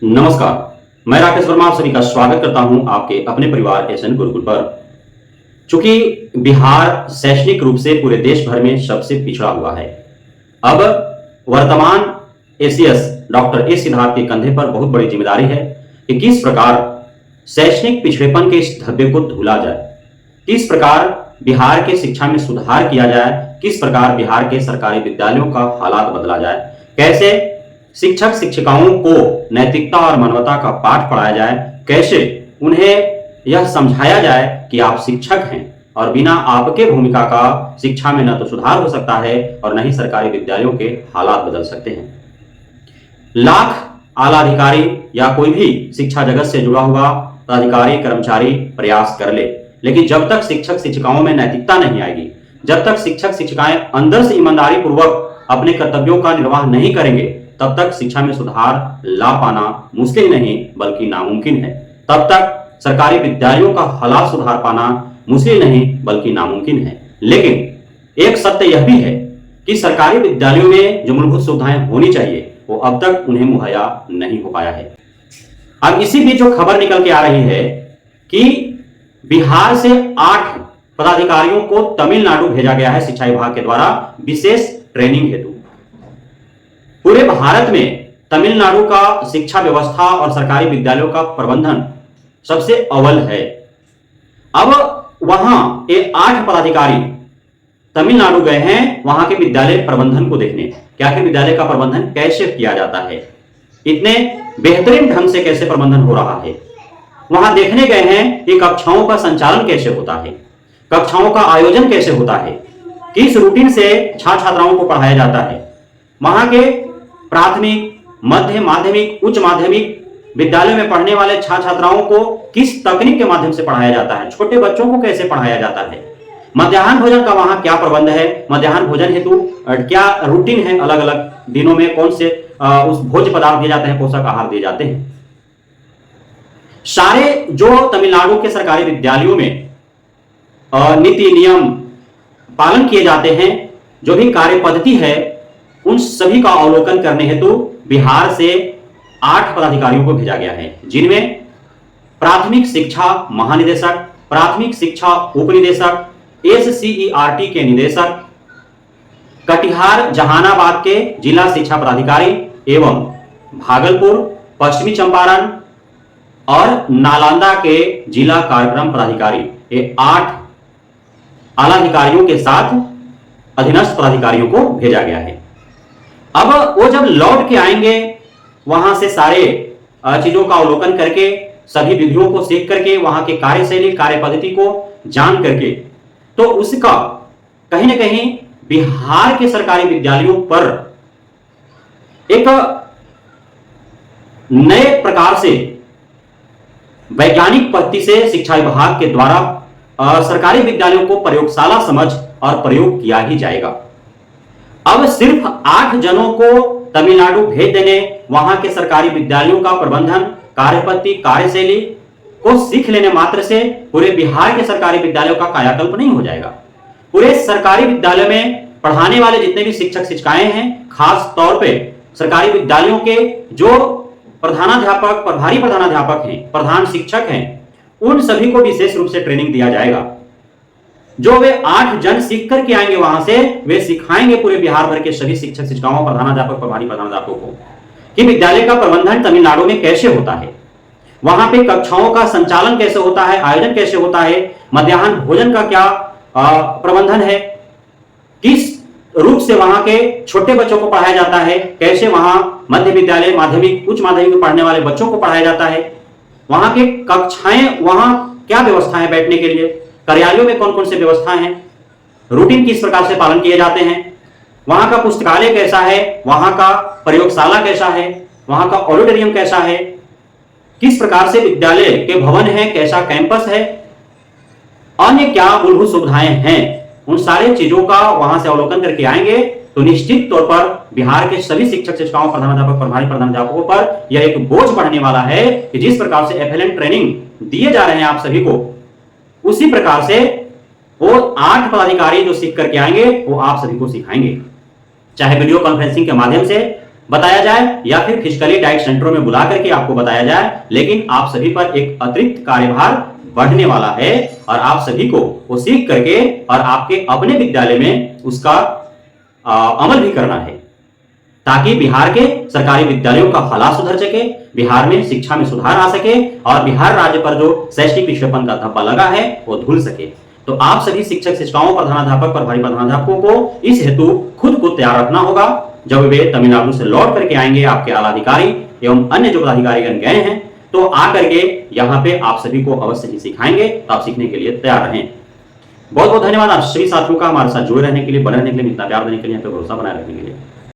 नमस्कार, मैं राकेश वर्मा आप सभी का स्वागत करता हूं आपके अपने परिवार एसएन गुरुकुल पर। चूंकि बिहार शैक्षणिक रूप से पूरे देश भर में सबसे पिछड़ा हुआ है, अब वर्तमान एसीएस डॉक्टर ए सिद्धार्थ के कंधे पर बहुत बड़ी जिम्मेदारी है कि किस प्रकार शैक्षणिक पिछड़ेपन के इस धब्बे को धुला जाए, किस प्रकार बिहार के शिक्षा में सुधार किया जाए, किस प्रकार बिहार के सरकारी विद्यालयों का हालात बदला जाए, कैसे शिक्षक शिक्षिकाओं को नैतिकता और मानवता का पाठ पढ़ाया जाए, कैसे उन्हें यह समझाया जाए कि आप शिक्षक हैं और बिना आपके भूमिका का शिक्षा में न तो सुधार हो सकता है और न ही सरकारी विद्यालयों के हालात बदल सकते हैं। लाख आला अधिकारी या कोई भी शिक्षा जगत से जुड़ा हुआ अधिकारी कर्मचारी प्रयास कर ले, लेकिन जब तक शिक्षक शिक्षिकाओं में नैतिकता नहीं आएगी, जब तक शिक्षक शिक्षिकाएं अंदर से ईमानदारी पूर्वक अपने कर्तव्यों का निर्वाह नहीं करेंगे, तब तक शिक्षा में सुधार ला पाना मुश्किल नहीं बल्कि नामुमकिन है। तब तक सरकारी विद्यालयों का हालात सुधार पाना मुश्किल नहीं बल्कि नामुमकिन है। लेकिन एक सत्य यह भी है कि सरकारी विद्यालयों में जो मूलभूत सुविधाएं होनी चाहिए वो अब तक उन्हें मुहैया नहीं हो पाया है। अब इसी बीच जो खबर निकल के आ रही है कि बिहार से 8 पदाधिकारियों को तमिलनाडु भेजा गया है शिक्षा विभाग के द्वारा विशेष ट्रेनिंग हेतु। पूरे भारत में तमिलनाडु का शिक्षा व्यवस्था और सरकारी विद्यालयों का प्रबंधन सबसे अव्वल है। अब वहां ये 8 पदाधिकारी तमिलनाडु गए हैं वहां के विद्यालय प्रबंधन को देखने, क्या कि विद्यालय का प्रबंधन कैसे किया जाता है, इतने बेहतरीन ढंग से कैसे प्रबंधन हो रहा है। वहां देखने गए हैं कि कक्षाओं का संचालन कैसे होता है, कक्षाओं का आयोजन कैसे होता है, किस रूटीन से छात्र छात्राओं को पढ़ाया जाता है। वहां के प्राथमिक, मध्य माध्यमिक, उच्च माध्यमिक विद्यालय में पढ़ने वाले छात्र छात्राओं को किस तकनीक के माध्यम से पढ़ाया जाता है, छोटे बच्चों को कैसे पढ़ाया जाता है, मध्याह्न भोजन का वहां क्या प्रबंध है, मध्याह्न भोजन हेतु क्या रूटीन है, अलग अलग दिनों में कौन से उस भोज्य पदार्थ दिए जाते हैं, पोषक आहार दिए जाते हैं। सारे जो तमिलनाडु के सरकारी विद्यालयों में नीति नियम पालन किए जाते हैं, जो भी कार्य पद्धति है, उन सभी का अवलोकन करने हेतु बिहार से 8 पदाधिकारियों को भेजा गया है, जिनमें प्राथमिक शिक्षा महानिदेशक, प्राथमिक शिक्षा उपनिदेशक, SCERT के निदेशक, कटिहार जहानाबाद के जिला शिक्षा पदाधिकारी एवं भागलपुर, पश्चिमी चंपारण और नालंदा के जिला कार्यक्रम पदाधिकारी, ये 8 आला अधिकारियों के साथ अधीनस्थ पदाधिकारियों को भेजा गया है। अब वो जब लौट के आएंगे वहां से सारे चीजों का अवलोकन करके, सभी विधियों को सीख करके, वहां के कार्यशैली कार्य पद्धति को जान करके, तो उसका कहीं ना कहीं बिहार के सरकारी विद्यालयों पर एक नए प्रकार से वैज्ञानिक पद्धति से शिक्षा विभाग के द्वारा सरकारी विद्यालयों को प्रयोगशाला समझ और प्रयोग किया ही जाएगा। अब सिर्फ 8 जनों को तमिलनाडु भेज देने, वहां के सरकारी विद्यालयों का प्रबंधन, कार्यपद्धति, कार्यशैली को सीख लेने मात्र से पूरे बिहार के सरकारी विद्यालयों का कायाकल्प नहीं हो जाएगा। पूरे सरकारी विद्यालय में पढ़ाने वाले जितने भी शिक्षक शिक्षिकाएं हैं, खास तौर पे सरकारी विद्यालयों के जो प्रधानाध्यापक, प्रभारी प्रधानाध्यापक हैं, प्रधान शिक्षक हैं, उन सभी को विशेष रूप से ट्रेनिंग दिया जाएगा। जो वे 8 जन सीख करके आएंगे वहां से, वे सिखाएंगे पूरे बिहार भर के सभी शिक्षक शिक्षिकाओं, प्रधानाध्यापक, प्रभारी प्रधानाध्यापकों को कि विद्यालय का प्रबंधन तमिलनाडु में कैसे होता है, वहां पे कक्षाओं का संचालन कैसे होता है, आयोजन कैसे होता है, मध्याह्न भोजन का क्या प्रबंधन है, किस रूप से वहां के छोटे बच्चों को पढ़ाया जाता है, कैसे वहां मध्य विद्यालय, माध्यमिक, उच्च माध्यमिक में पढ़ने वाले बच्चों को पढ़ाया जाता है, वहां के कक्षाएं, वहां क्या व्यवस्था है बैठने के लिए, कार्यालयों में कौन कौन से व्यवस्थाएं हैं, रूटीन किस प्रकार से पालन किए जाते हैं, वहां का पुस्तकालय कैसा है, वहां का प्रयोगशाला कैसा है, वहां का ऑडिटोरियम कैसा है, किस प्रकार से विद्यालय के भवन है, कैसा कैंपस है, अन्य क्या मूलभूत सुविधाएं हैं, उन सारी चीजों का वहां से अवलोकन करके आएंगे तो निश्चित तौर पर बिहार के सभी शिक्षक शिक्षिकाओं, प्रधानाध्यापक, प्रभारी प्रधानाध्यापकों पर यह एक बोझ बढ़ने वाला है कि जिस प्रकार से FLN ट्रेनिंग दिए जा रहे हैं आप सभी को, उसी प्रकार से वो 8 पदाधिकारी जो सीख करके आएंगे वो आप सभी को सिखाएंगे, चाहे वीडियो कॉन्फ्रेंसिंग के माध्यम से, बताया जाए या फिर फिजिकली डाइट सेंटरों में बुला करके आपको बताया जाए, लेकिन आप सभी पर एक अतिरिक्त कार्यभार बढ़ने वाला है और आप सभी को वो सीख करके और आपके अपने विद्यालय में उसका अमल भी करना है, ताकि बिहार के सरकारी विद्यालयों का हालात सुधर सके, बिहार में शिक्षा में सुधार आ सके और बिहार राज्य पर जो शैक्षणिक पिछड़ेपन का धब्बा लगा है वो धुल सके। तो आप सभी शिक्षक शिक्षिकाओं, प्रधानाध्यापक, प्रभारी प्रधानाध्यापकों को इस हेतु खुद को तैयार रखना होगा। जब वे तमिलनाडु से लौट करके आएंगे, आपके आला अधिकारी एवं अन्य जो पदाधिकारीगण गए हैं, तो आकर के यहाँ पे आप सभी को अवश्य ही सिखाएंगे, तो आप सीखने के लिए तैयार रहें। बहुत बहुत धन्यवाद आप सभी साथियों का हमारे साथ जुड़े रहने के लिए, बने रहने के लिए, इतना प्यार देने के लिए, यहाँ पे भरोसा बनाए रखने के लिए।